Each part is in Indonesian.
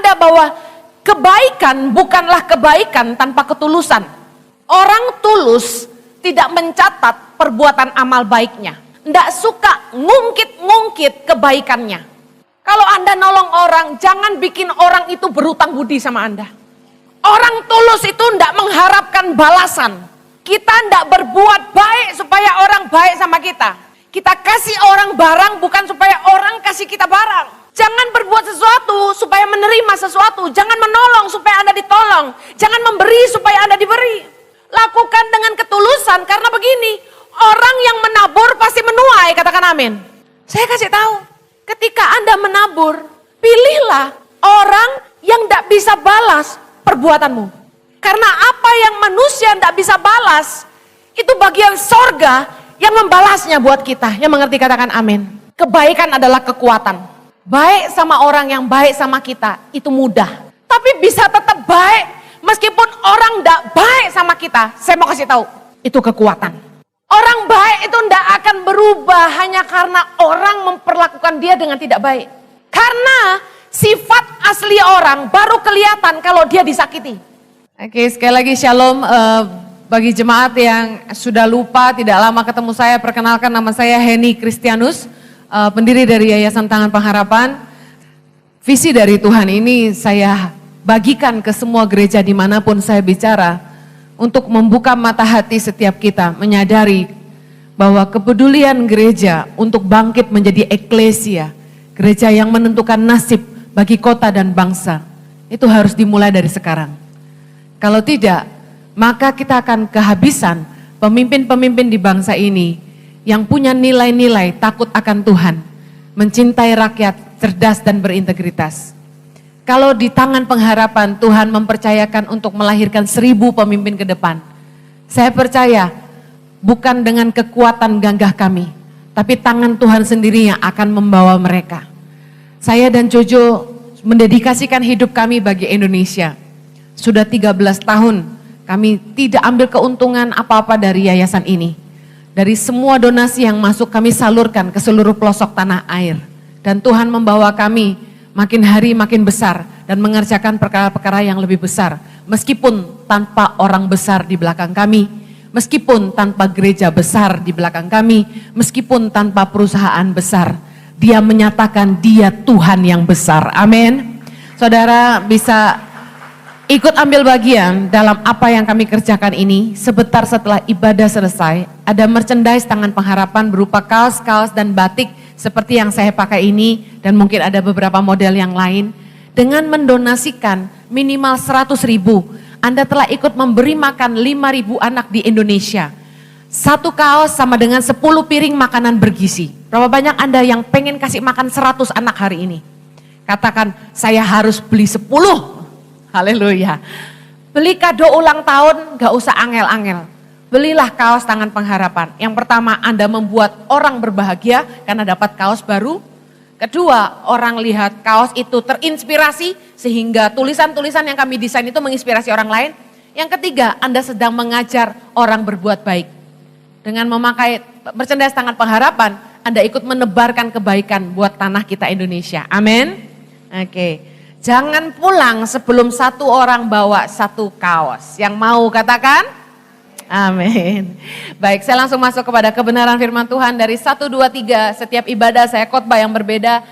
Anda bahwa kebaikan bukanlah kebaikan tanpa ketulusan. Orang tulus tidak mencatat perbuatan amal baiknya. Tidak suka ngungkit-ngungkit kebaikannya. Kalau Anda nolong orang, jangan bikin orang itu berutang budi sama Anda. Orang tulus itu tidak mengharapkan balasan. Kita tidak berbuat baik supaya orang baik sama kita. Kita kasih orang barang bukan supaya orang kasih kita barang. Jangan berbuat sesuatu supaya menerima sesuatu. Jangan menolong supaya Anda ditolong. Jangan memberi supaya Anda diberi. Lakukan dengan ketulusan karena begini. Orang yang menabur pasti menuai, katakan amin. Saya kasih tahu, ketika Anda menabur, pilihlah orang yang tidak bisa balas perbuatanmu. Karena apa yang manusia tidak bisa balas, itu bagian sorga yang membalasnya buat kita. Yang mengerti katakan amin. Kebaikan adalah kekuatan. Baik sama orang yang baik sama kita, itu mudah. Tapi bisa tetap baik, meskipun orang tidak baik sama kita. Saya mau kasih tahu, itu kekuatan. Orang baik itu tidak akan berubah hanya karena orang memperlakukan dia dengan tidak baik. Karena sifat asli orang baru kelihatan kalau dia disakiti. Oke, sekali lagi shalom bagi jemaat yang sudah lupa, tidak lama ketemu saya, perkenalkan nama saya Henny Kristianus, pendiri dari Yayasan Tangan Pengharapan. Visi dari Tuhan ini saya bagikan ke semua gereja dimanapun saya bicara, untuk membuka mata hati setiap kita, menyadari bahwa kepedulian gereja untuk bangkit menjadi eklesia, gereja yang menentukan nasib bagi kota dan bangsa, itu harus dimulai dari sekarang. Kalau tidak, maka kita akan kehabisan pemimpin-pemimpin di bangsa ini yang punya nilai-nilai takut akan Tuhan, mencintai rakyat, cerdas dan berintegritas. Kalau di Tangan Pengharapan Tuhan mempercayakan untuk melahirkan 1000 pemimpin ke depan, saya percaya bukan dengan kekuatan gagah kami, tapi tangan Tuhan sendiri yang akan membawa mereka. Saya dan Jojo mendedikasikan hidup kami bagi Indonesia. Sudah 13 tahun kami tidak ambil keuntungan apa-apa dari yayasan ini. Dari semua donasi yang masuk kami salurkan ke seluruh pelosok tanah air. Dan Tuhan membawa kami makin hari makin besar dan mengerjakan perkara-perkara yang lebih besar. Meskipun tanpa orang besar di belakang kami, meskipun tanpa gereja besar di belakang kami, meskipun tanpa perusahaan besar, Dia menyatakan Dia Tuhan yang besar. Amin. Saudara bisa ikut ambil bagian dalam apa yang kami kerjakan ini. Sebentar setelah ibadah selesai, ada merchandise Tangan Pengharapan berupa kaos-kaos dan batik seperti yang saya pakai ini, dan mungkin ada beberapa model yang lain. Dengan mendonasikan minimal 100.000, Anda telah ikut memberi makan 5.000 anak di Indonesia. Satu kaos sama dengan 10 piring makanan bergizi. Berapa banyak Anda yang pengen kasih makan 100 anak hari ini? Katakan, saya harus beli 10. Haleluya. Beli kado ulang tahun, gak usah angel-angel. Belilah kaos Tangan Pengharapan. Yang pertama, Anda membuat orang berbahagia karena dapat kaos baru. Kedua, orang lihat kaos itu terinspirasi sehingga tulisan-tulisan yang kami desain itu menginspirasi orang lain. Yang ketiga, Anda sedang mengajar orang berbuat baik. Dengan memakai merchandise Tangan Pengharapan, Anda ikut menebarkan kebaikan buat tanah kita Indonesia. Amin. Oke. Jangan pulang sebelum satu orang bawa satu kaos. Yang mau katakan? Amin. Baik, saya langsung masuk kepada kebenaran firman Tuhan dari 1, 2, 3. Setiap ibadah saya khotbah yang berbeda.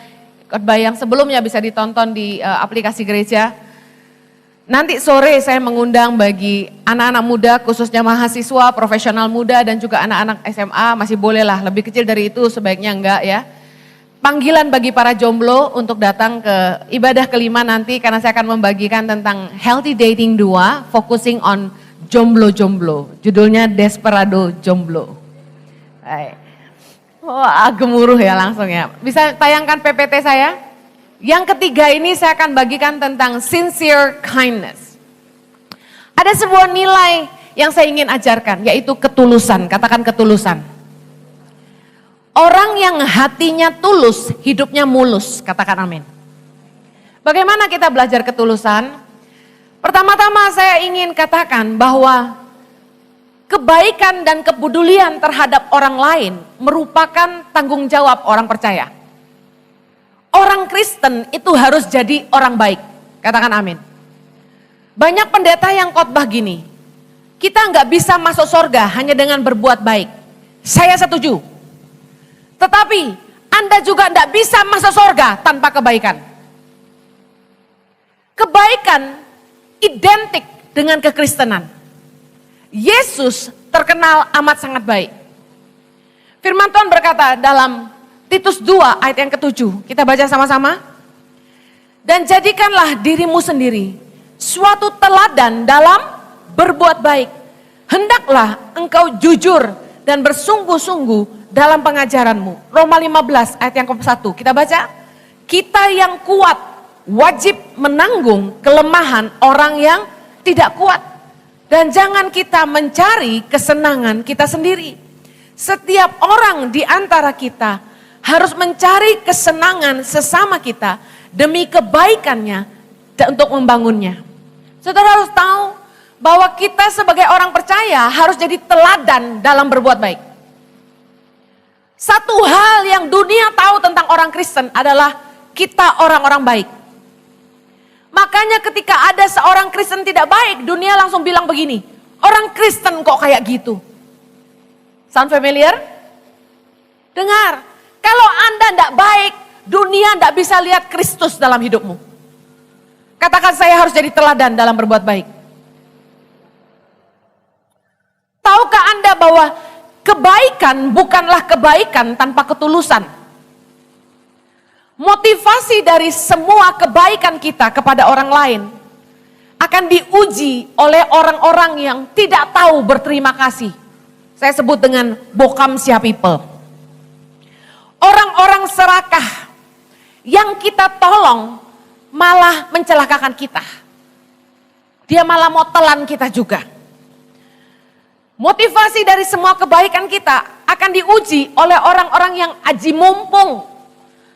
Khotbah yang sebelumnya bisa ditonton di aplikasi gereja. Nanti sore saya mengundang bagi anak-anak muda, khususnya mahasiswa, profesional muda, dan juga anak-anak SMA. Masih bolehlah, lebih kecil dari itu sebaiknya enggak ya. Panggilan bagi para jomblo untuk datang ke ibadah kelima nanti, karena saya akan membagikan tentang Healthy Dating 2, focusing on jomblo-jomblo. Judulnya Desperado Jomblo. Baik. Wah, gemuruh ya langsung ya. Bisa tayangkan PPT saya? Yang ketiga ini saya akan bagikan tentang sincere kindness. Ada sebuah nilai yang saya ingin ajarkan, yaitu ketulusan. Katakan ketulusan. Orang yang hatinya tulus, hidupnya mulus. Katakan amin. Bagaimana kita belajar ketulusan? Pertama-tama saya ingin katakan bahwa kebaikan dan kepedulian terhadap orang lain merupakan tanggung jawab orang percaya. Orang Kristen itu harus jadi orang baik. Katakan amin. Banyak pendeta yang khotbah gini, kita nggak bisa masuk surga hanya dengan berbuat baik. Saya setuju. Tetapi Anda juga nggak bisa masuk surga tanpa kebaikan. Kebaikan identik dengan kekristenan. Yesus terkenal amat sangat baik. Firman Tuhan berkata dalam Titus 2 ayat yang ke-7. Kita baca sama-sama. Dan jadikanlah dirimu sendiri suatu teladan dalam berbuat baik. Hendaklah engkau jujur dan bersungguh-sungguh dalam pengajaranmu. Roma 15 ayat yang ke-1. Kita baca. Kita yang kuat wajib menanggung kelemahan orang yang tidak kuat. Dan jangan kita mencari kesenangan kita sendiri. Setiap orang di antara kita harus mencari kesenangan sesama kita demi kebaikannya dan untuk membangunnya. Saudara harus tahu bahwa kita sebagai orang percaya harus jadi teladan dalam berbuat baik. Satu hal yang dunia tahu tentang orang Kristen adalah kita orang-orang baik. Makanya ketika ada seorang Kristen tidak baik, dunia langsung bilang begini, orang Kristen kok kayak gitu. Sound familiar? Dengar, kalau Anda tidak baik, dunia tidak bisa lihat Kristus dalam hidupmu. Katakan, saya harus jadi teladan dalam berbuat baik. Tahukah Anda bahwa kebaikan bukanlah kebaikan tanpa ketulusan? Motivasi dari semua kebaikan kita kepada orang lain akan diuji oleh orang-orang yang tidak tahu berterima kasih. Saya sebut dengan Bokamsia people. Orang-orang serakah yang kita tolong malah mencelakakan kita. Dia malah mau telan kita juga. Motivasi dari semua kebaikan kita akan diuji oleh orang-orang yang aji mumpung.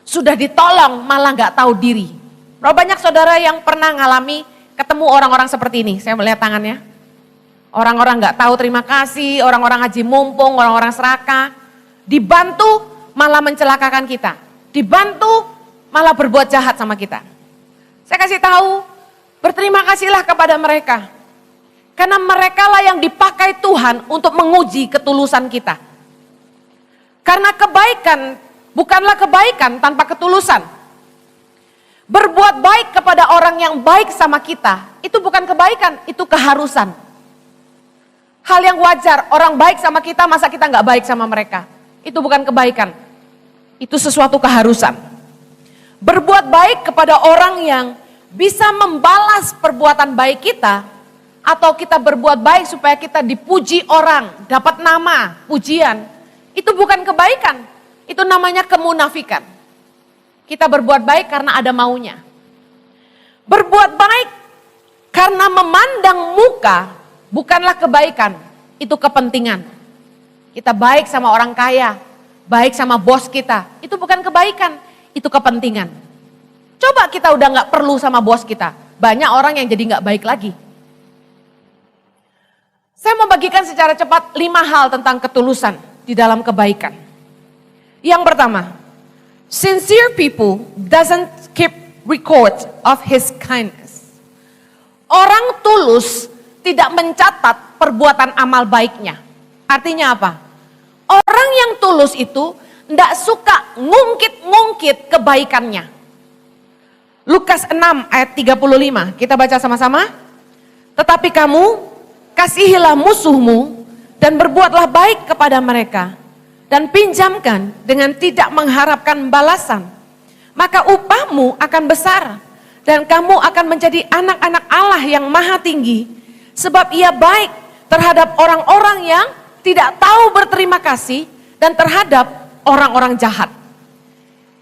Sudah ditolong malah gak tahu diri. Berapa banyak saudara yang pernah ngalami ketemu orang-orang seperti ini? Saya melihat tangannya. Orang-orang gak tahu terima kasih, orang-orang haji mumpung, orang-orang serakah. Dibantu malah mencelakakan kita. Dibantu malah berbuat jahat sama kita. Saya kasih tahu, berterima kasihlah kepada mereka. Karena mereka lah yang dipakai Tuhan untuk menguji ketulusan kita. Karena kebaikan bukanlah kebaikan tanpa ketulusan. Berbuat baik kepada orang yang baik sama kita, itu bukan kebaikan, itu keharusan. Hal yang wajar, orang baik sama kita, masa kita nggak baik sama mereka. Itu bukan kebaikan, itu sesuatu keharusan. Berbuat baik kepada orang yang bisa membalas perbuatan baik kita, atau kita berbuat baik supaya kita dipuji orang, dapat nama, pujian, itu bukan kebaikan, itu namanya kemunafikan. Kita berbuat baik karena ada maunya. Berbuat baik karena memandang muka bukanlah kebaikan, itu kepentingan. Kita baik sama orang kaya, baik sama bos kita, itu bukan kebaikan, itu kepentingan. Coba kita udah gak perlu sama bos kita, banyak orang yang jadi gak baik lagi. Saya mau bagikan secara cepat 5 hal tentang ketulusan di dalam kebaikan. Yang pertama, sincere people doesn't keep record of his kindness. Orang tulus tidak mencatat perbuatan amal baiknya. Artinya apa? Orang yang tulus itu tidak suka ngungkit-ngungkit kebaikannya. Lukas 6 ayat 35, kita baca sama-sama. Tetapi kamu kasihilah musuhmu dan berbuatlah baik kepada mereka. Dan pinjamkan dengan tidak mengharapkan balasan. Maka upahmu akan besar. Dan kamu akan menjadi anak-anak Allah yang maha tinggi. Sebab ia baik terhadap orang-orang yang tidak tahu berterima kasih dan terhadap orang-orang jahat.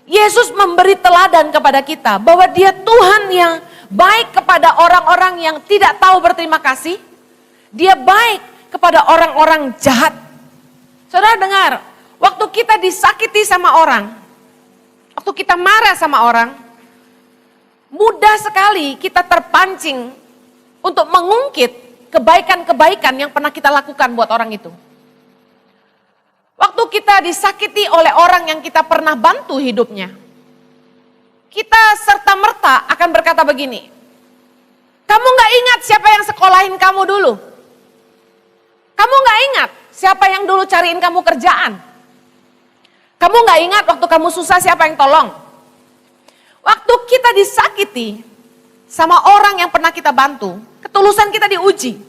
Yesus memberi teladan kepada kita bahwa dia Tuhan yang baik kepada orang-orang yang tidak tahu berterima kasih. Dia baik kepada orang-orang jahat. Saudara dengar, waktu kita disakiti sama orang, waktu kita marah sama orang, mudah sekali kita terpancing untuk mengungkit kebaikan-kebaikan yang pernah kita lakukan buat orang itu. Waktu kita disakiti oleh orang yang kita pernah bantu hidupnya, kita serta-merta akan berkata begini, Kamu nggak ingat siapa yang sekolahin kamu dulu? Kamu nggak ingat siapa yang dulu cariin kamu kerjaan? Kamu nggak ingat waktu kamu susah siapa yang tolong? Waktu kita disakiti sama orang yang pernah kita bantu, ketulusan kita diuji.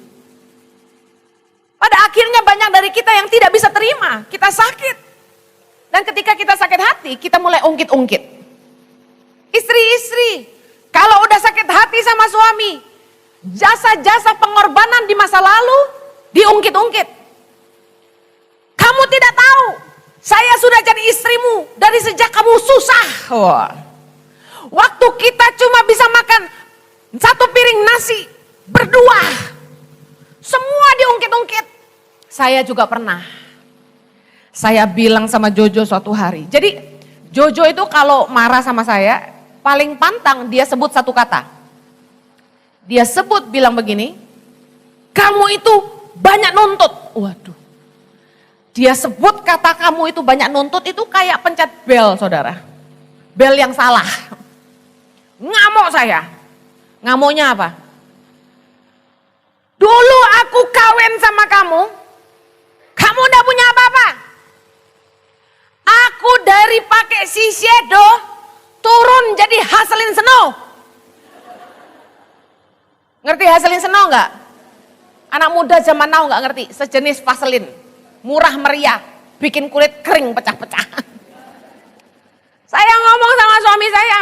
Pada akhirnya banyak dari kita yang tidak bisa terima, kita sakit. Dan ketika kita sakit hati, kita mulai ungkit-ungkit. Istri-istri, kalau udah sakit hati sama suami, jasa-jasa pengorbanan di masa lalu diungkit-ungkit. Kamu tidak tahu, saya sudah jadi istrimu dari sejak kamu susah. Waktu kita cuma bisa makan satu piring nasi berdua, semua diungkit-ungkit. Saya juga pernah. Saya bilang sama Jojo suatu hari. Jadi Jojo itu kalau marah sama saya, paling pantang dia sebut satu kata. Dia sebut bilang begini, kamu itu banyak nuntut. Waduh. Dia sebut kata kamu itu banyak nuntut itu kayak pencet bel, saudara. Bel yang salah. Ngamuk saya. Ngamuknya apa? Dulu aku kawin sama kamu, kamu udah punya apa-apa. Aku dari pakai shiseido turun jadi Haselin Snow. Ngerti Haselin Snow enggak? Anak muda zaman now enggak ngerti, sejenis Vaseline. Murah meriah, bikin kulit kering pecah-pecah. Saya ngomong sama suami saya,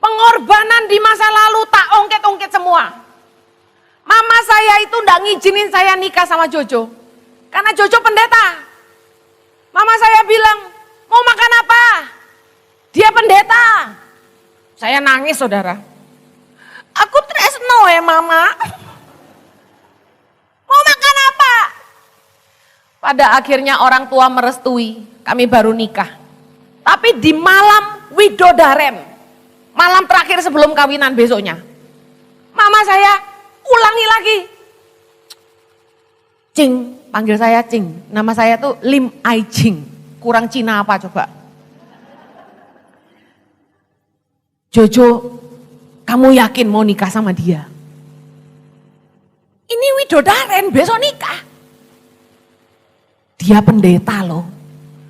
pengorbanan di masa lalu tak ungkit-ungkit semua. Mama saya itu enggak ngizinin saya nikah sama Jojo. Karena Jojo pendeta. Mama saya bilang, mau makan apa? Dia pendeta. Saya nangis, saudara. Aku tresno ya mama. Mau makan apa? Pada akhirnya orang tua merestui, kami baru nikah. Tapi di malam widodaren, malam terakhir sebelum kawinan besoknya, mama saya ulangi lagi. Cing, panggil saya Cing. Nama saya tuh Lim Ai Ching. Kurang Cina apa coba? Jojo, kamu yakin mau nikah sama dia? Ini widodaren, besok nikah. Dia pendeta loh.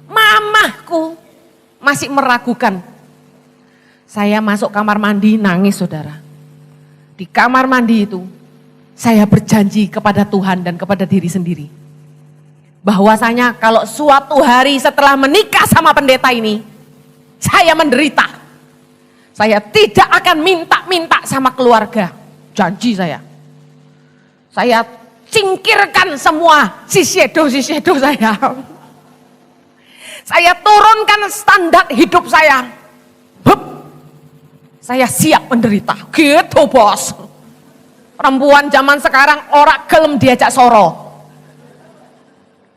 Mamahku masih meragukan. Saya masuk kamar mandi nangis, saudara. Di kamar mandi itu saya berjanji kepada Tuhan dan kepada diri sendiri. Bahwasanya kalau suatu hari setelah menikah sama pendeta ini, saya menderita. Saya tidak akan minta-minta sama keluarga. Janji saya. Saya singkirkan semua sisyedo saya. Saya turunkan standar hidup saya. Hup. Saya siap menderita. Gitu bos. Perempuan zaman sekarang ora gelem diajak soro.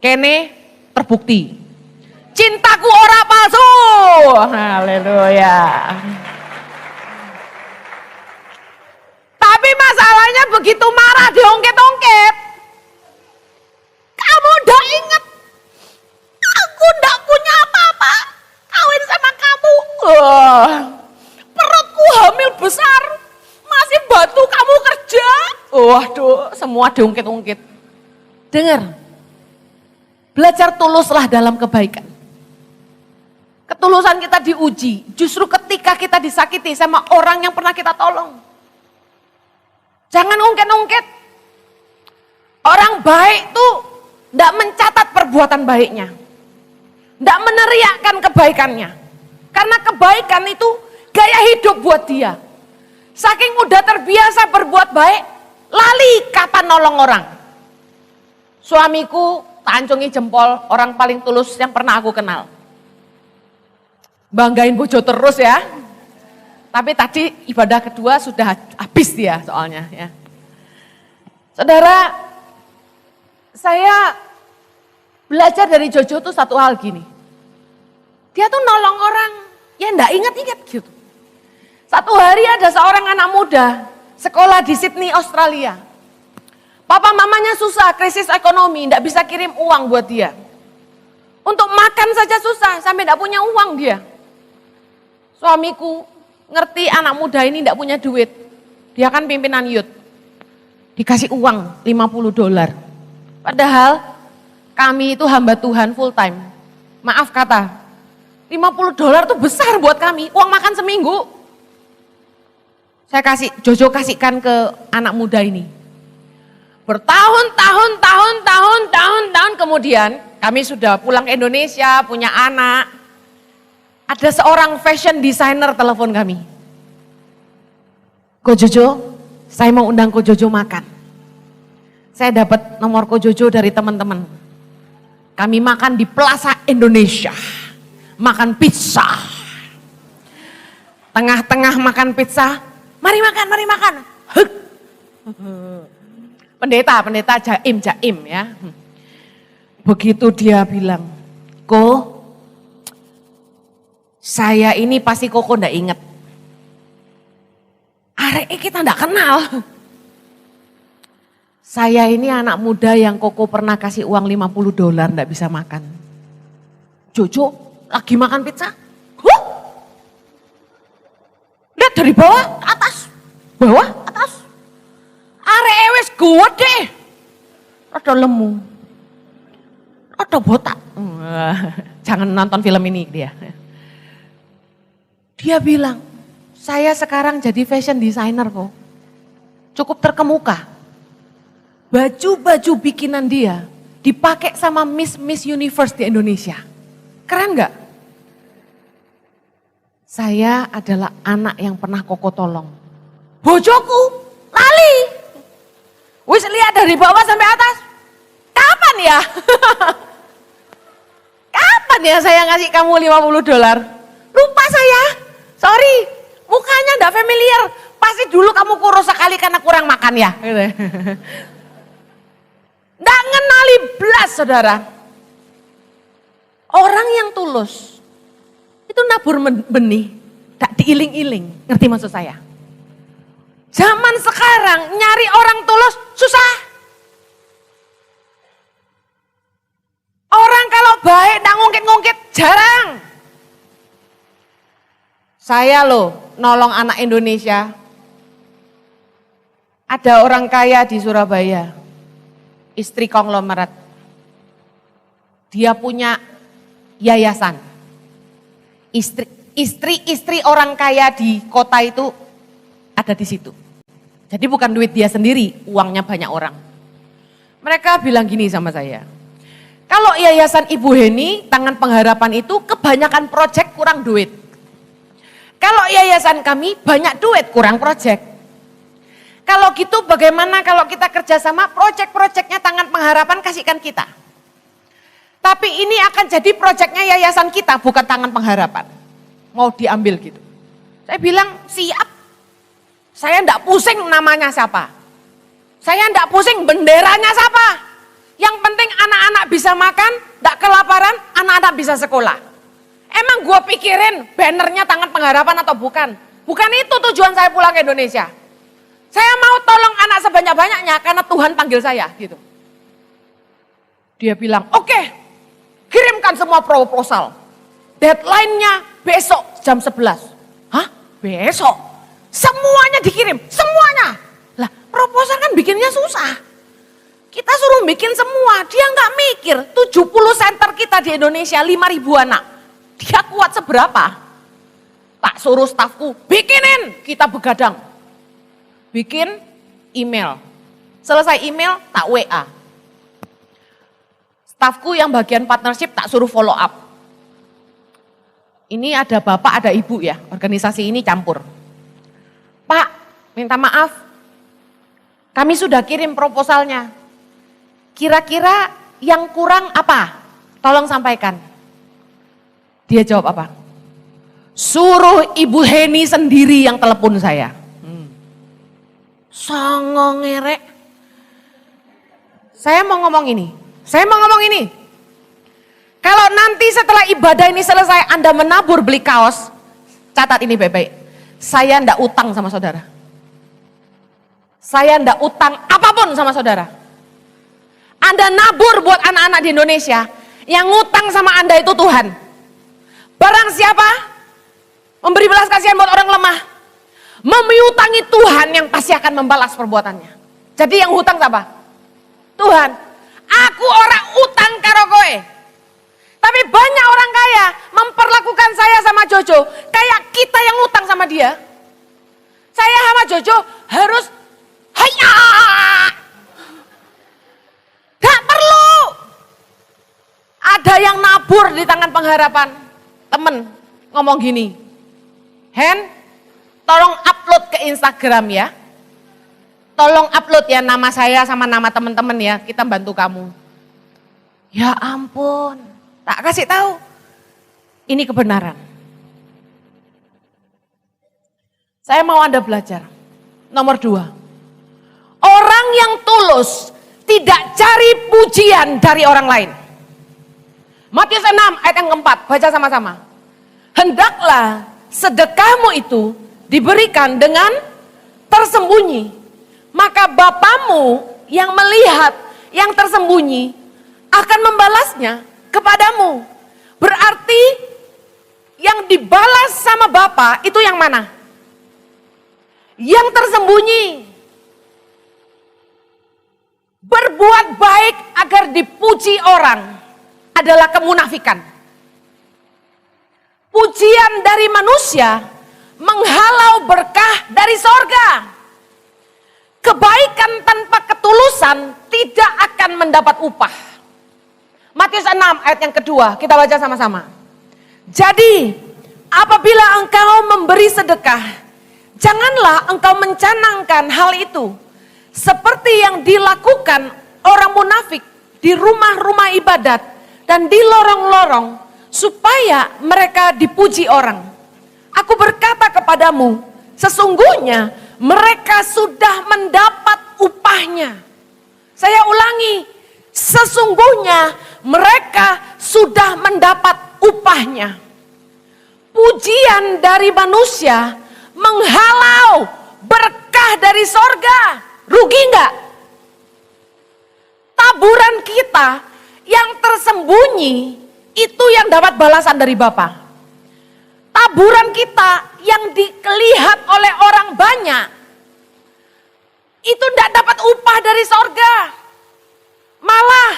Kene terbukti. Cintaku ora palsu. Haleluya. Tapi masalahnya begitu marah diungkit-ungkit. Kamu udah inget, aku udah punya apa-apa. Kawin sama kamu. Perutku hamil besar. Masih bantu kamu kerja. Waduh, semua diungkit-ungkit. Dengar. Belajar tuluslah dalam kebaikan. Ketulusan kita diuji justru ketika kita disakiti sama orang yang pernah kita tolong. Jangan ungkit-ungkit. Orang baik tuh tidak mencatat perbuatan baiknya. Tidak meneriakkan kebaikannya. Karena kebaikan itu gaya hidup buat dia. Saking udah terbiasa berbuat baik, lali kapan nolong orang. Suamiku tancungi jempol, orang paling tulus yang pernah aku kenal. Banggain bojo terus ya. Tapi tadi ibadah kedua sudah habis dia soalnya ya. Saudara, saya belajar dari Jojo tuh satu hal gini. Dia tuh nolong orang ya ndak ingat-ingat gitu. Satu hari ada seorang anak muda sekolah di Sydney, Australia. Papa mamanya susah, krisis ekonomi, ndak bisa kirim uang buat dia. Untuk makan saja susah, sampai ndak punya uang dia. Suamiku ngerti anak muda ini ndak punya duit. Dia kan pimpinan youth. Dikasih uang $50. Padahal kami itu hamba Tuhan full time. Maaf kata, $50 itu besar buat kami, uang makan seminggu. Saya Jojo kasihkan ke anak muda ini. Bertahun-tahun kemudian kami sudah pulang ke Indonesia, punya anak. Ada seorang fashion designer telepon kami. Ko Jojo, saya mau undang Ko Jojo makan. Saya dapat nomor Ko Jojo dari teman-teman. Kami makan di Plaza Indonesia. Makan pizza. Tengah-tengah makan pizza, mari makan. Hek. Pendeta jaim ya. Begitu dia bilang, Ko, saya ini pasti Koko ndak inget. Arek kita ndak kenal. Saya ini anak muda yang Koko pernah kasih uang $50 ndak bisa makan. Jojo lagi makan pizza. Lihat dari bawah ke atas. Bawah atas. Arek wis gede. Rada lemu. Rada botak. Jangan nonton film ini dia. Dia bilang, saya sekarang jadi fashion designer kok. Cukup terkemuka. Baju-baju bikinan dia dipakai sama Miss Universe di Indonesia. Keren gak? Saya adalah anak yang pernah Koko tolong. Bojoku lali. Wis lihat dari bawah sampai atas. Kapan ya? Kapan ya saya ngasih kamu $50? Lupa saya. Sorry, mukanya enggak familiar. Pasti dulu kamu kurus sekali karena kurang makan ya. Enggak ngenali belas saudara. Orang yang tulus itu nabur benih, tak diiling-iling. Ngerti maksud saya? Zaman sekarang nyari orang tulus susah. Orang kalau baik tak ngungkit-ngungkit jarang. Saya loh nolong anak Indonesia. Ada orang kaya di Surabaya, istri konglomerat. Dia punya yayasan. Istri orang kaya di kota itu ada di situ. Jadi bukan duit dia sendiri, uangnya banyak orang. Mereka bilang gini sama saya, kalau yayasan Ibu Heni, Tangan Pengharapan itu kebanyakan proyek kurang duit. Kalau yayasan kami banyak duit kurang proyek. Kalau gitu bagaimana kalau kita kerjasama proyek-proyeknya Tangan Pengharapan kasihkan kita. Tapi ini akan jadi proyeknya yayasan kita bukan Tangan Pengharapan. Mau diambil gitu. Saya bilang siap. Saya enggak pusing namanya siapa. Saya enggak pusing benderanya siapa. Yang penting anak-anak bisa makan, enggak kelaparan, anak-anak bisa sekolah. Emang gue pikirin bannernya Tangan Pengharapan atau bukan? Bukan itu tujuan saya pulang ke Indonesia. Saya mau tolong anak sebanyak-banyaknya karena Tuhan panggil saya gitu. Dia bilang, oke, kirimkan semua proposal. Deadline-nya besok jam 11. Hah? Besok? Semuanya dikirim, semuanya. Lah, proposal kan bikinnya susah. Kita suruh bikin semua, dia nggak mikir. 70 center kita di Indonesia, 5.000 anak. Dia kuat seberapa? Tak suruh stafku, bikinin, kita begadang. Bikin email. Selesai email, tak WA. Stafku yang bagian partnership tak suruh follow up. Ini ada bapak, ada ibu ya, organisasi ini campur. Pak, minta maaf, kami sudah kirim proposalnya. Kira-kira yang kurang apa? Tolong sampaikan. Dia jawab apa? Suruh Ibu Heni sendiri yang telepon saya. Songong ngerek. Saya mau ngomong ini. Kalau nanti setelah ibadah ini selesai Anda menabur beli kaos, catat ini baik-baik. Saya ndak utang sama saudara. Saya ndak utang apapun sama saudara. Anda nabur buat anak-anak di Indonesia, yang ngutang sama Anda itu Tuhan. Barang siapa memberi belas kasihan buat orang lemah, Memiutangi Tuhan yang pasti akan membalas perbuatannya. Jadi yang hutang siapa? Tuhan. Aku orang utang karo kowe. Tapi banyak orang kaya memperlakukan saya sama Jojo kayak kita yang utang sama dia. Saya sama Jojo harus haya. Gak perlu. Ada yang nabur di tangan pengharapan. Temen ngomong gini, Hen, tolong upload ke Instagram ya. Tolong upload ya nama saya sama nama teman-teman ya, kita bantu kamu. Ya ampun, tak kasih tahu. Ini kebenaran. Saya mau Anda belajar. Nomor 2. Orang yang tulus tidak cari pujian dari orang lain. Matius 6 ayat yang keempat, baca sama-sama. Hendaklah sedekahmu itu diberikan dengan tersembunyi. Maka Bapamu yang melihat yang tersembunyi akan membalasnya kepadamu. Berarti yang dibalas sama Bapa itu yang mana? Yang tersembunyi. Berbuat baik agar dipuji orang adalah kemunafikan. Pujian dari manusia menghalau berkah dari sorga. Kebaikan tanpa ketulusan tidak akan mendapat upah. Matius 6 ayat yang kedua, kita baca sama-sama. Jadi, apabila engkau memberi sedekah, janganlah engkau mencanangkan hal itu seperti yang dilakukan orang munafik di rumah-rumah ibadat dan di lorong-lorong supaya mereka dipuji orang. Aku berkata kepadamu, sesungguhnya mereka sudah mendapat upahnya. Saya ulangi, sesungguhnya mereka sudah mendapat upahnya. Pujian dari manusia menghalau berkah dari sorga. Rugi enggak? Taburan kita yang tersembunyi itu yang dapat balasan dari Bapa. Taburan kita yang dilihat oleh orang banyak itu tidak dapat upah dari sorga. Malah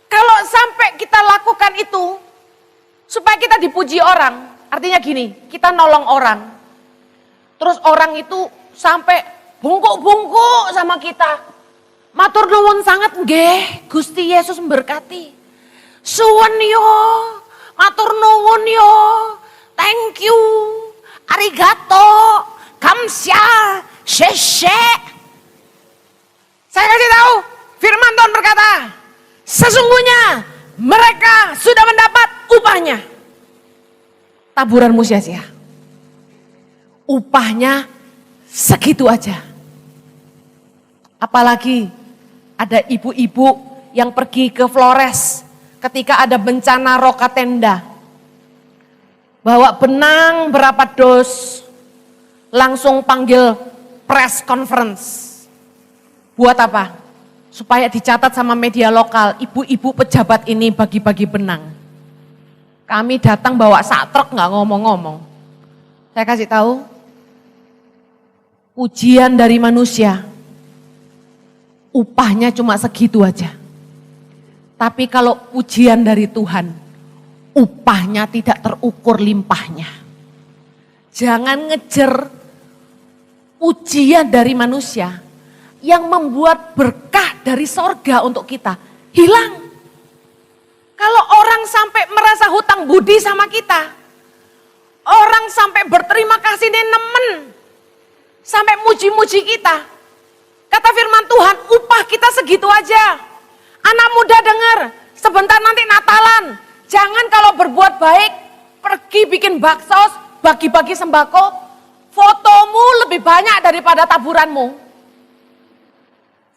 kalau sampai kita lakukan itu supaya kita dipuji orang, artinya gini, kita nolong orang, terus orang itu sampai bungkuk-bungkuk sama kita. Matur nuwun sangat nggih, Gusti Yesus memberkati. Suwun yo, matur nuwun yo. Thank you, arigato, kamsya, sheshe. Saya kasih tahu, firman Tuhan berkata, sesungguhnya mereka sudah mendapat upahnya. Taburanmu sia-sia. Upahnya segitu aja. Apalagi ada ibu-ibu yang pergi ke Flores ketika ada bencana roka tenda. Bawa benang berapa dos, langsung panggil press conference. Buat apa? Supaya dicatat sama media lokal, ibu-ibu pejabat ini bagi-bagi benang. Kami datang bawa sak truk nggak ngomong-ngomong. Saya kasih tahu, pujian dari manusia, upahnya cuma segitu aja. Tapi kalau pujian dari Tuhan, upahnya tidak terukur limpahnya. Jangan ngejar pujian dari manusia yang membuat berkah dari sorga untuk kita hilang. Kalau orang sampai merasa hutang budi sama kita, orang sampai berterima kasih nemen, sampai muji-muji kita, kata firman Tuhan, upah kita segitu aja. Anak muda dengar, sebentar nanti Natalan, jangan kalau berbuat baik, pergi bikin bakso, bagi-bagi sembako, fotomu lebih banyak daripada taburanmu.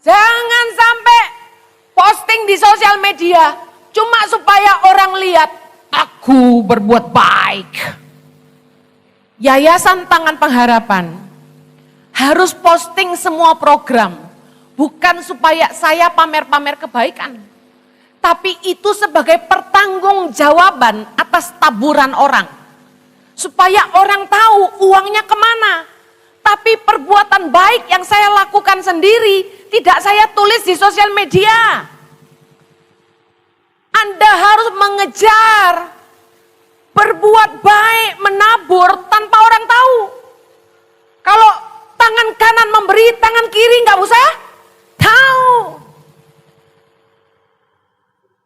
Jangan sampai posting di sosial media, cuma supaya orang lihat, aku berbuat baik. Yayasan Tangan Pengharapan harus posting semua program, bukan supaya saya pamer-pamer kebaikan, tapi itu sebagai pertanggungjawaban atas taburan orang. Supaya orang tahu uangnya kemana. Tapi perbuatan baik yang saya lakukan sendiri, tidak saya tulis di sosial media. Anda harus mengejar, berbuat baik, menabur tanpa orang tahu. Kalau tangan kanan memberi, tangan kiri nggak usah tahu.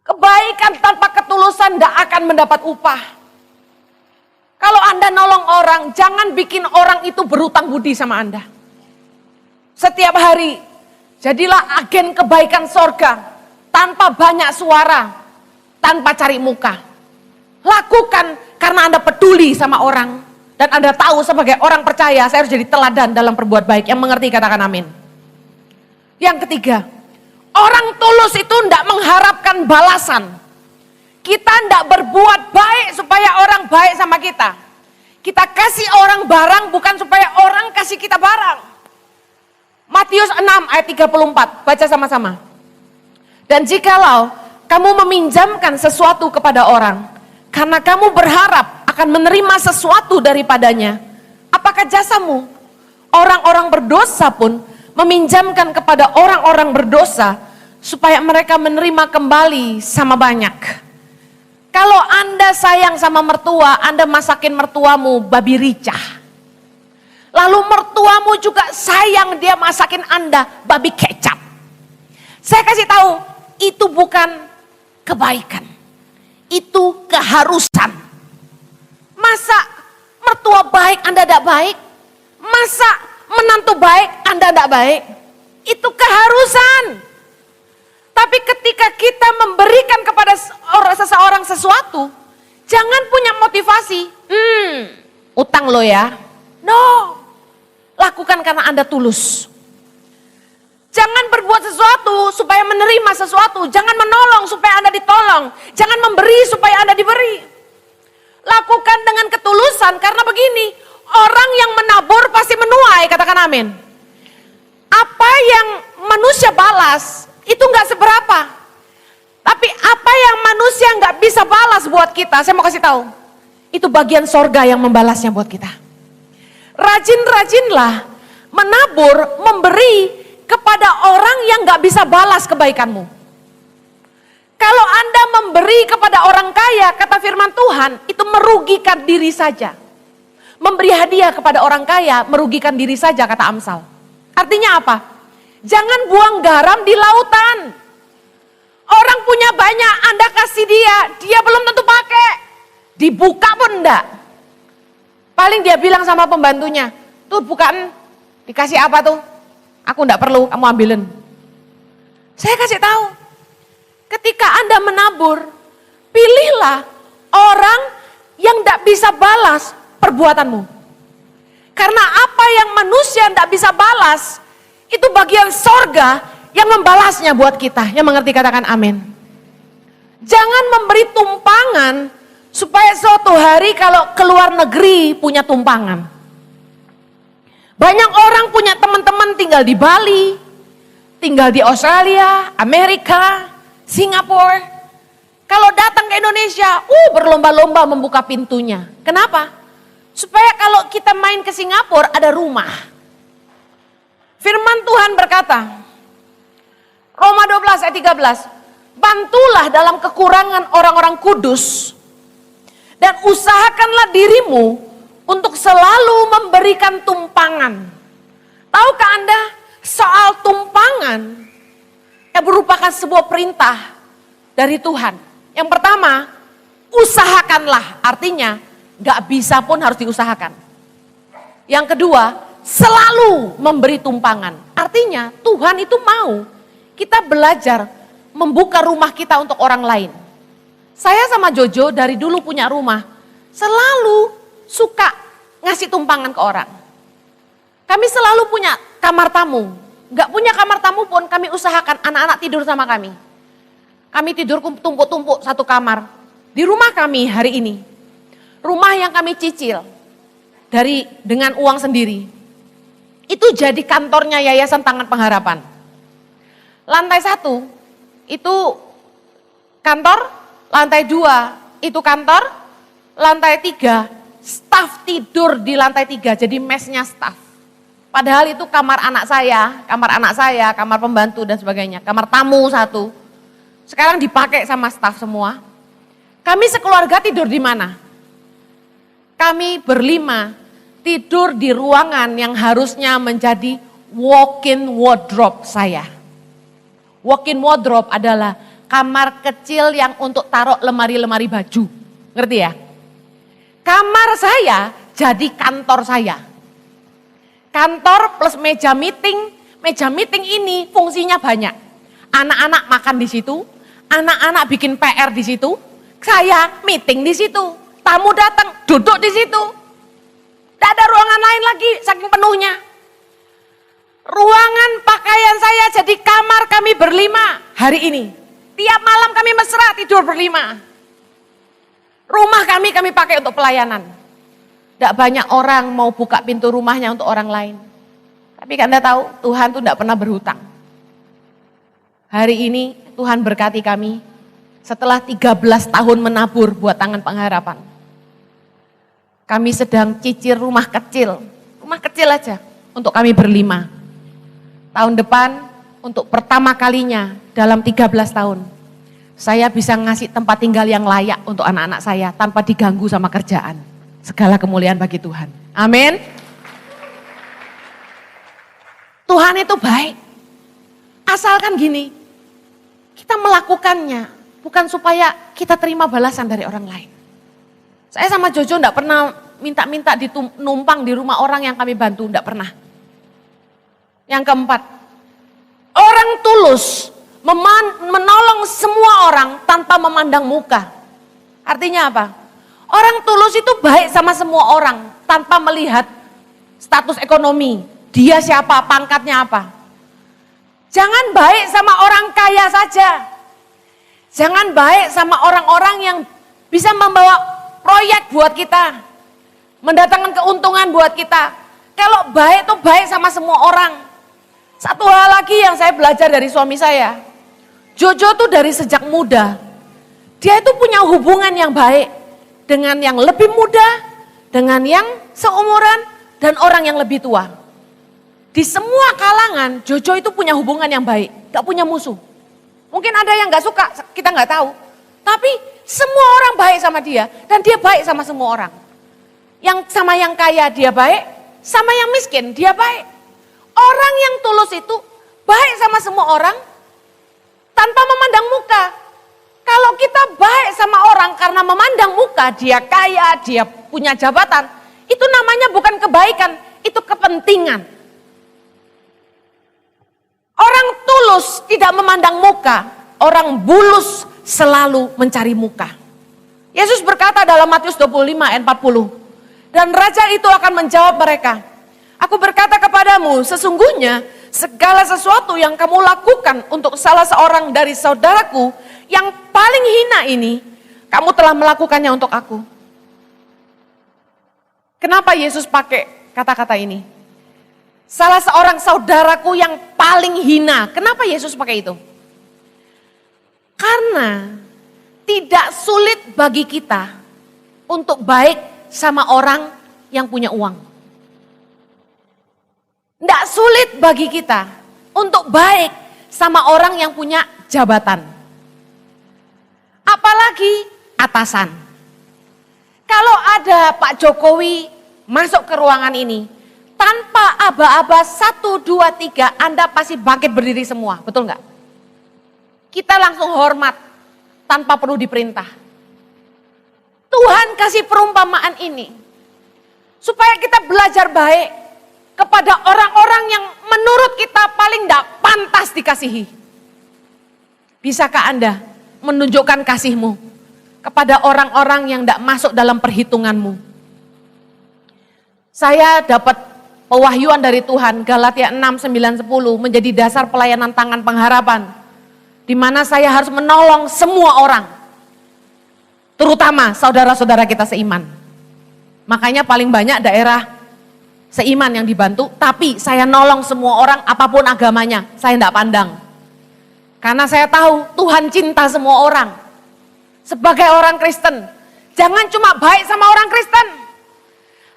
Kebaikan tanpa ketulusan tidak akan mendapat upah. Kalau Anda nolong orang, jangan bikin orang itu berutang budi sama Anda. Setiap hari, jadilah agen kebaikan sorga, tanpa banyak suara, tanpa cari muka. Lakukan karena Anda peduli sama orang. Dan Anda tahu sebagai orang percaya, saya harus jadi teladan dalam berbuat baik. Yang mengerti katakan amin. Yang ketiga, orang tulus itu tidak mengharapkan balasan. Kita tidak berbuat baik supaya orang baik sama kita. Kita kasih orang barang bukan supaya orang kasih kita barang. Matius 6 ayat 34, baca sama-sama. Dan jikalau kamu meminjamkan sesuatu kepada orang, karena kamu berharap akan menerima sesuatu daripadanya, apakah jasamu? Orang-orang berdosa pun meminjamkan kepada orang-orang berdosa, supaya mereka menerima kembali sama banyak. Kalau Anda sayang sama mertua, Anda masakin mertuamu babi ricah. Lalu mertuamu juga sayang, dia masakin Anda babi kecap. Saya kasih tahu, itu bukan kebaikan. Itu keharusan. Masa mertua baik Anda tidak baik? Masa menantu baik Anda tidak baik? Itu keharusan. Tapi ketika kita memberikan kepada seseorang sesuatu, jangan punya motivasi, utang lo ya. No, lakukan karena Anda tulus. Jangan berbuat sesuatu supaya menerima sesuatu. Jangan menolong supaya Anda ditolong. Jangan memberi supaya Anda diberi. Lakukan dengan ketulusan karena begini, orang yang menabur pasti menuai, katakan amin. Apa yang manusia balas, itu nggak seberapa. Tapi apa yang manusia nggak bisa balas buat kita, saya mau kasih tahu. Itu bagian sorga yang membalasnya buat kita. Rajin-rajinlah menabur, memberi kepada orang yang nggak bisa balas kebaikanmu. Kalau Anda memberi kepada orang kaya, kata firman Tuhan, itu merugikan diri saja. Memberi hadiah kepada orang kaya, merugikan diri saja, kata Amsal. Artinya apa? Jangan buang garam di lautan. Orang punya banyak, Anda kasih dia belum tentu pakai. Dibuka pun enggak. Paling dia bilang sama pembantunya, tuh bukaan, dikasih apa tuh? Aku enggak perlu, kamu ambilin. Saya kasih tahu, ketika Anda menabur, pilihlah orang yang enggak bisa balas perbuatanmu. Karena apa yang manusia enggak bisa balas, itu bagian sorga yang membalasnya buat kita. Yang mengerti katakan amin. Jangan memberi tumpangan supaya suatu hari kalau keluar negeri punya tumpangan. Banyak orang punya teman-teman tinggal di Bali, tinggal di Australia, Amerika, Singapura. Kalau datang ke Indonesia, berlomba-lomba membuka pintunya. Kenapa? Supaya kalau kita main ke Singapura ada rumah. Firman Tuhan berkata, Roma 12 ayat 13, bantulah dalam kekurangan orang-orang kudus dan usahakanlah dirimu untuk selalu memberikan tumpangan. Tahukah Anda soal tumpangan yang merupakan sebuah perintah dari Tuhan. Yang pertama, usahakanlah, artinya gak bisa pun harus diusahakan. Yang kedua, selalu memberi tumpangan. Artinya Tuhan itu mau kita belajar membuka rumah kita untuk orang lain. Saya sama Jojo dari dulu punya rumah, selalu suka ngasih tumpangan ke orang. Kami selalu punya kamar tamu. Gak punya kamar tamu pun kami usahakan anak-anak tidur sama kami. Kami tidur tumpuk-tumpuk satu kamar. Di rumah kami hari ini, rumah yang kami cicil dengan uang sendiri, itu jadi kantornya Yayasan Tangan Pengharapan. Lantai 1 itu kantor, lantai 2 itu kantor, lantai 3 staf tidur di lantai 3, jadi mesnya staf. Padahal itu kamar anak saya, kamar pembantu dan sebagainya, kamar tamu satu. Sekarang dipakai sama staf semua. Kami sekeluarga tidur di mana? Kami berlima tidur di ruangan yang harusnya menjadi walk-in wardrobe saya. Walk-in wardrobe adalah kamar kecil yang untuk taruh lemari-lemari baju. Ngerti ya? Kamar saya jadi kantor saya. Kantor plus meja meeting. Meja meeting ini fungsinya banyak. Anak-anak makan di situ, anak-anak bikin PR di situ, saya meeting di situ. Tamu datang, duduk di situ. Tidak ada ruangan lain lagi, saking penuhnya. Ruangan pakaian saya jadi kamar kami berlima hari ini. Tiap malam kami mesra tidur berlima. Rumah kami pakai untuk pelayanan. Tidak banyak orang mau buka pintu rumahnya untuk orang lain. Tapi Anda tahu, Tuhan tuh tidak pernah berhutang. Hari ini Tuhan berkati kami setelah 13 tahun menabur buat Tangan Pengharapan. Kami sedang cicil rumah kecil aja untuk kami berlima. Tahun depan untuk pertama kalinya dalam 13 tahun, saya bisa ngasih tempat tinggal yang layak untuk anak-anak saya tanpa diganggu sama kerjaan. Segala kemuliaan bagi Tuhan. Amin. Tuhan itu baik. Asalkan gini, kita melakukannya bukan supaya kita terima balasan dari orang lain. Saya sama Jojo enggak pernah minta-minta numpang di rumah orang yang kami bantu, enggak pernah. Yang keempat, orang tulus menolong semua orang tanpa memandang muka. Artinya apa? Orang tulus itu baik sama semua orang tanpa melihat status ekonomi. Dia siapa, pangkatnya apa. Jangan baik sama orang kaya saja. Jangan baik sama orang-orang yang bisa membawa proyek buat kita. Mendatangkan keuntungan buat kita. Kalau baik itu baik sama semua orang. Satu hal lagi yang saya belajar dari suami saya. Jojo tuh dari sejak muda. Dia itu punya hubungan yang baik. Dengan yang lebih muda. Dengan yang seumuran. Dan orang yang lebih tua. Di semua kalangan Jojo itu punya hubungan yang baik. Gak punya musuh. Mungkin ada yang gak suka, kita gak tahu. Tapi semua orang baik sama dia. Dan dia baik sama semua orang. Yang sama yang kaya dia baik. Sama yang miskin dia baik. Orang yang tulus itu baik sama semua orang tanpa memandang muka. Kalau kita baik sama orang karena memandang muka, dia kaya, dia punya jabatan, itu namanya bukan kebaikan, itu kepentingan. Orang tulus tidak memandang muka, orang bulus selalu mencari muka. Yesus berkata dalam Matius 25 ayat 40, dan raja itu akan menjawab mereka, aku berkata kepadamu, sesungguhnya segala sesuatu yang kamu lakukan untuk salah seorang dari saudaraku yang paling hina ini, kamu telah melakukannya untuk aku. Kenapa Yesus pakai kata-kata ini? Salah seorang saudaraku yang paling hina. Kenapa Yesus pakai itu? Karena tidak sulit bagi kita untuk baik sama orang yang punya uang. Tidak sulit bagi kita untuk baik sama orang yang punya jabatan. Apalagi atasan. Kalau ada Pak Jokowi masuk ke ruangan ini, tanpa aba-aba 1, 2, 3, Anda pasti bangkit berdiri semua, betul nggak? Kita langsung hormat tanpa perlu diperintah. Tuhan kasih perumpamaan ini supaya kita belajar baik kepada orang-orang yang menurut kita paling nggak pantas dikasihi. Bisakah Anda menunjukkan kasihmu kepada orang-orang yang nggak masuk dalam perhitunganmu? Saya dapat pewahyuan dari Tuhan, Galatia 6, 9, 10 menjadi dasar pelayanan Tangan Pengharapan. Di mana saya harus menolong semua orang. Terutama saudara-saudara kita seiman. Makanya paling banyak daerah seiman yang dibantu, tapi saya nolong semua orang apapun agamanya, saya tidak pandang. Karena saya tahu Tuhan cinta semua orang. Sebagai orang Kristen, jangan cuma baik sama orang Kristen.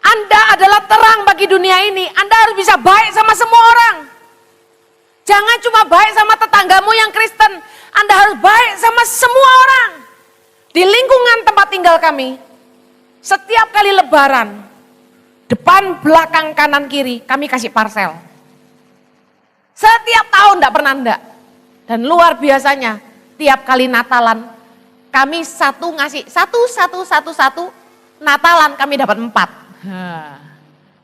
Anda adalah terang bagi dunia ini. Anda harus bisa baik sama semua orang. Jangan cuma baik sama tetanggamu yang Kristen. Anda harus baik sama semua orang. Di lingkungan tempat tinggal kami, setiap kali lebaran, depan, belakang, kanan, kiri, kami kasih parcel. Setiap tahun enggak pernah enggak. Dan luar biasanya, tiap kali Natalan, kami ngasih satu, Natalan kami dapat 4.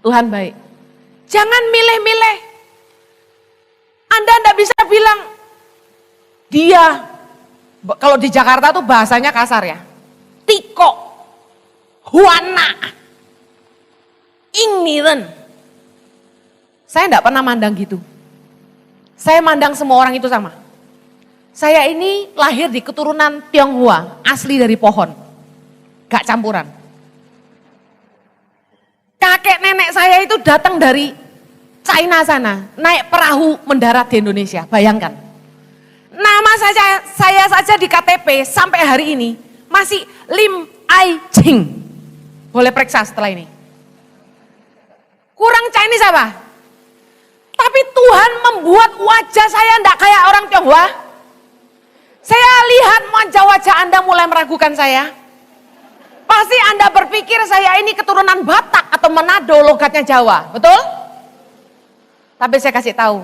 Tuhan baik. Jangan milih-milih. Anda enggak bisa bilang, dia, kalau di Jakarta tuh bahasanya kasar ya, tiko, huana, ingniren. Saya enggak pernah mandang gitu. Saya mandang semua orang itu sama. Saya ini lahir di keturunan Tionghoa, asli dari pohon. Gak campuran. Kakek nenek saya itu datang dari China sana, naik perahu mendarat di Indonesia, bayangkan. Nama saya saja di KTP sampai hari ini masih Lim Ai Ching. Boleh periksa setelah ini. Kurang Chinese apa? Tapi Tuhan membuat wajah saya enggak kayak orang Tionghoa. Saya lihat wajah-wajah Anda mulai meragukan saya. Pasti Anda berpikir saya ini keturunan Batak atau Manado, logatnya Jawa, betul? Tapi saya kasih tahu,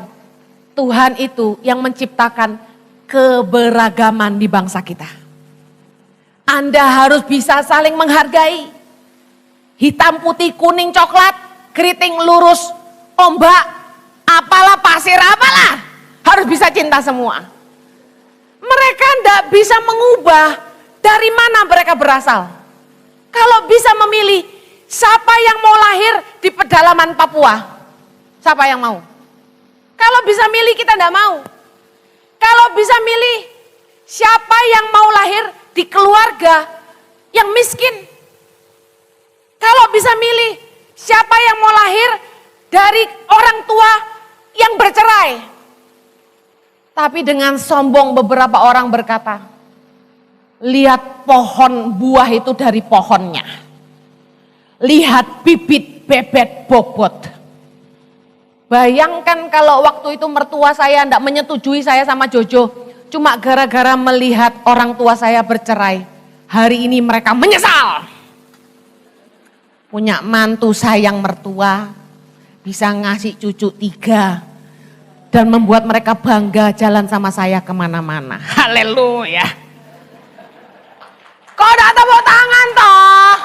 Tuhan itu yang menciptakan keberagaman di bangsa kita. Anda harus bisa saling menghargai. Hitam, putih, kuning, coklat, keriting, lurus, ombak, apalah, pasir, apalah. Harus bisa cinta semua. Mereka tidak bisa mengubah dari mana mereka berasal. Kalau bisa memilih, siapa yang mau lahir di pedalaman Papua? Siapa yang mau? Kalau bisa milih, kita tidak mau. Kalau bisa milih, siapa yang mau lahir di keluarga yang miskin? Kalau bisa milih, siapa yang mau lahir dari orang tua yang bercerai? Tapi dengan sombong beberapa orang berkata, lihat pohon buah itu dari pohonnya. Lihat bibit bebek bobot. Bayangkan kalau waktu itu mertua saya tidak menyetujui saya sama Jojo. Cuma gara-gara melihat orang tua saya bercerai. Hari ini mereka menyesal. Punya mantu sayang mertua. Bisa ngasih cucu 3. Dan membuat mereka bangga jalan sama saya kemana-mana. Haleluya. Kok udah tepuk tangan toh?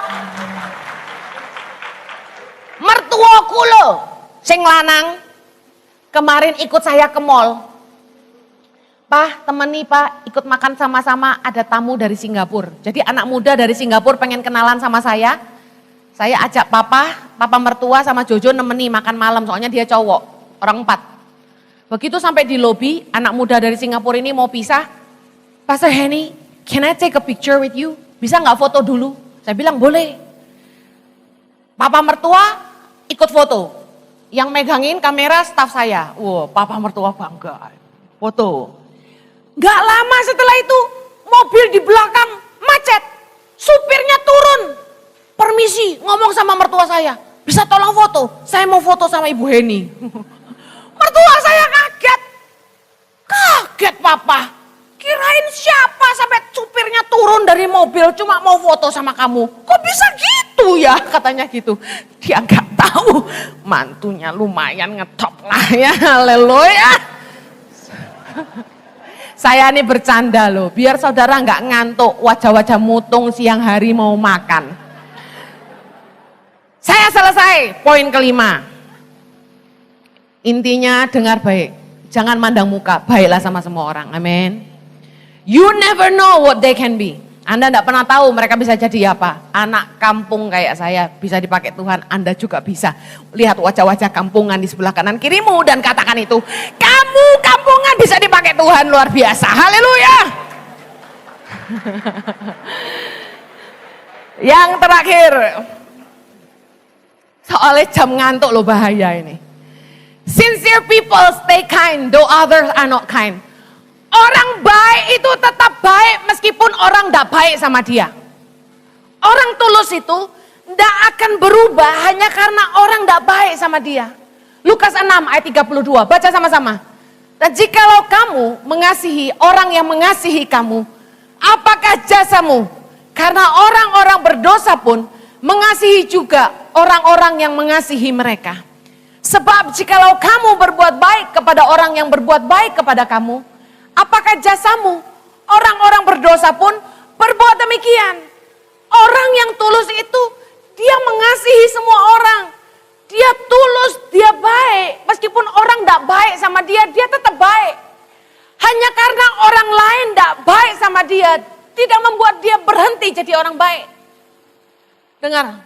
Mertuaku lo, sing lanang, kemarin ikut saya ke mall. Pak, temani Pak, ikut makan sama-sama, ada tamu dari Singapura. Jadi anak muda dari Singapura pengen kenalan sama saya. Saya ajak papa mertua sama Jojo nemeni makan malam, soalnya dia cowok, orang 4. Begitu sampai di lobi, anak muda dari Singapura ini mau pisah. Pastor Henny, can I take a picture with you? Bisa nggak foto dulu? Saya bilang boleh. Papa mertua ikut foto. Yang megangin kamera staf saya. Wow, papa mertua bangga. Foto. Gak lama setelah itu, mobil di belakang macet. Supirnya turun. Permisi, ngomong sama mertua saya. Bisa tolong foto? Saya mau foto sama Ibu Henny. Mertua saya kaget. Kaget papa. Kirain siapa sampai supirnya turun dari mobil cuma mau foto sama kamu. Kok bisa gitu ya, katanya gitu. Dia nggak tahu mantunya lumayan ngetop lah ya, haleluya. Saya ini bercanda loh, biar saudara nggak ngantuk wajah-wajah mutung siang hari mau makan. Saya selesai, poin kelima. Intinya dengar baik, jangan mandang muka, baiklah sama semua orang, amin. You never know what they can be. Anda tidak pernah tahu mereka bisa jadi apa. Anak kampung kayak saya bisa dipakai Tuhan, Anda juga bisa. Lihat wajah-wajah kampungan di sebelah kanan kirimu dan katakan itu, kamu kampungan bisa dipakai Tuhan, luar biasa, haleluya. Yang terakhir, soalnya jam ngantuk loh, bahaya ini. Sincere people stay kind, though others are not kind. Orang baik itu tetap baik meskipun orang tidak baik sama dia. Orang tulus itu tidak akan berubah hanya karena orang tidak baik sama dia. Lukas 6 ayat 32, baca sama-sama. Dan jikalau kamu mengasihi orang yang mengasihi kamu, apakah jasamu? Karena orang-orang berdosa pun mengasihi juga orang-orang yang mengasihi mereka. Sebab jikalau kamu berbuat baik kepada orang yang berbuat baik kepada kamu, apakah jasamu? Orang-orang berdosa pun berbuat demikian. Orang yang tulus itu, dia mengasihi semua orang. Dia tulus, dia baik. Meskipun orang tidak baik sama dia, dia tetap baik. Hanya karena orang lain tidak baik sama dia, tidak membuat dia berhenti jadi orang baik. Dengar,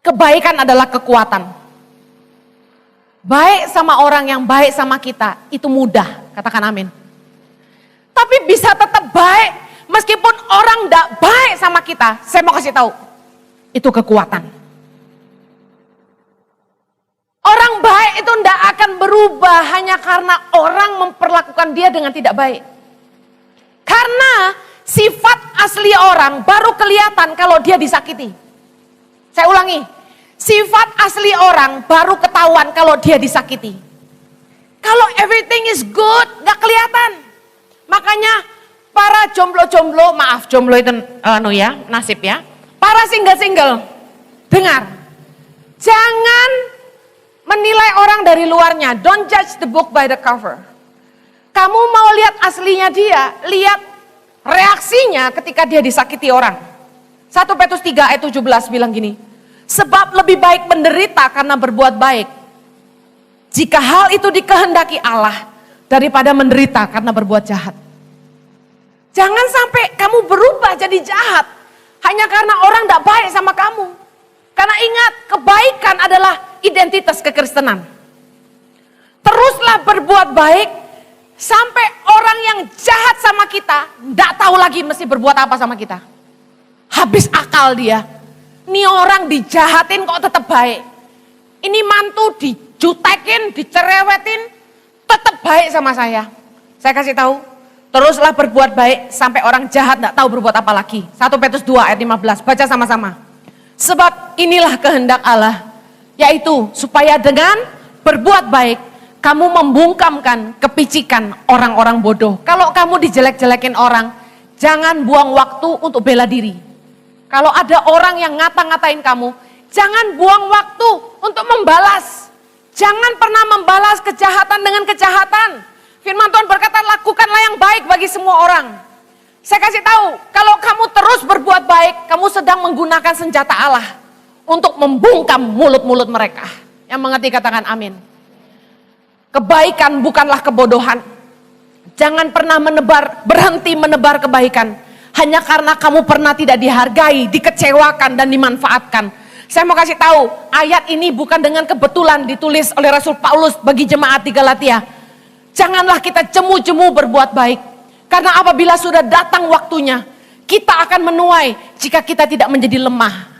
kebaikan adalah kekuatan. Baik sama orang yang baik sama kita, itu mudah, katakan amin. Tapi bisa tetap baik, meskipun orang tidak baik sama kita, saya mau kasih tahu, itu kekuatan. Orang baik itu tidak akan berubah hanya karena orang memperlakukan dia dengan tidak baik. Karena sifat asli orang baru kelihatan kalau dia disakiti. Saya ulangi, sifat asli orang baru ketahuan kalau dia disakiti. Kalau everything is good, gak kelihatan. Makanya para jomblo-jomblo, maaf jomblo itu nasib ya. Para single-single, dengar. Jangan menilai orang dari luarnya. Don't judge the book by the cover. Kamu mau lihat aslinya dia, lihat reaksinya ketika dia disakiti orang. 1 Petrus 3 ayat 17 bilang gini. Sebab lebih baik menderita karena berbuat baik, jika hal itu dikehendaki Allah, daripada menderita karena berbuat jahat. Jangan sampai kamu berubah jadi jahat hanya karena orang tidak baik sama kamu. Karena ingat, kebaikan adalah identitas kekristenan. Teruslah berbuat baik sampai orang yang jahat sama kita tidak tahu lagi mesti berbuat apa sama kita. Habis akal dia. Ini orang dijahatin kok tetap baik. Ini mantu dijutekin, dicerewetin, tetap baik sama saya. Saya kasih tahu, teruslah berbuat baik sampai orang jahat tidak tahu berbuat apa lagi. 1 Petrus 2 ayat 15, baca sama-sama. Sebab inilah kehendak Allah, yaitu supaya dengan berbuat baik kamu membungkamkan kepicikan orang-orang bodoh. Kalau kamu dijelek-jelekin orang, jangan buang waktu untuk bela diri. Kalau ada orang yang ngata-ngatain kamu, jangan buang waktu untuk membalas. Jangan pernah membalas kejahatan dengan kejahatan. Firman Tuhan berkata, lakukanlah yang baik bagi semua orang. Saya kasih tahu, kalau kamu terus berbuat baik, kamu sedang menggunakan senjata Allah untuk membungkam mulut-mulut mereka. Yang mengerti katakan amin. Kebaikan bukanlah kebodohan. Jangan pernah berhenti menebar kebaikan hanya karena kamu pernah tidak dihargai, dikecewakan dan dimanfaatkan. Saya mau kasih tahu, ayat ini bukan dengan kebetulan ditulis oleh Rasul Paulus bagi jemaat di Galatia. Janganlah kita jemu-jemu berbuat baik. Karena apabila sudah datang waktunya, kita akan menuai jika kita tidak menjadi lemah.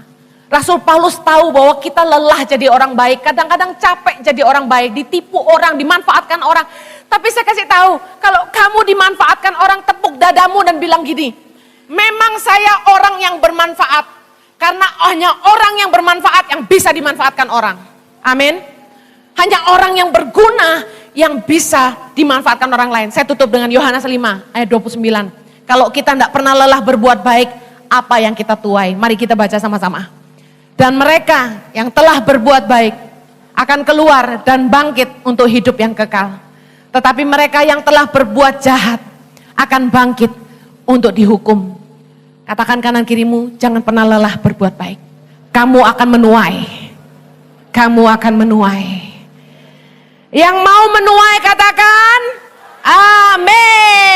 Rasul Paulus tahu bahwa kita lelah jadi orang baik, kadang-kadang capek jadi orang baik, ditipu orang, dimanfaatkan orang. Tapi saya kasih tahu, kalau kamu dimanfaatkan orang, tepuk dadamu dan bilang gini, memang saya orang yang bermanfaat, karena hanya orang yang bermanfaat yang bisa dimanfaatkan orang. Amin. Hanya orang yang berguna yang bisa dimanfaatkan orang lain. Saya tutup dengan Yohanes 5 ayat 29. Kalau kita tidak pernah lelah berbuat baik, apa yang kita tuai? Mari kita baca sama-sama. Dan mereka yang telah berbuat baik akan keluar dan bangkit untuk hidup yang kekal. Tetapi mereka yang telah berbuat jahat akan bangkit untuk dihukum. Katakan kanan kirimu, jangan pernah lelah berbuat baik. Kamu akan menuai. Kamu akan menuai. Yang mau menuai katakan amin.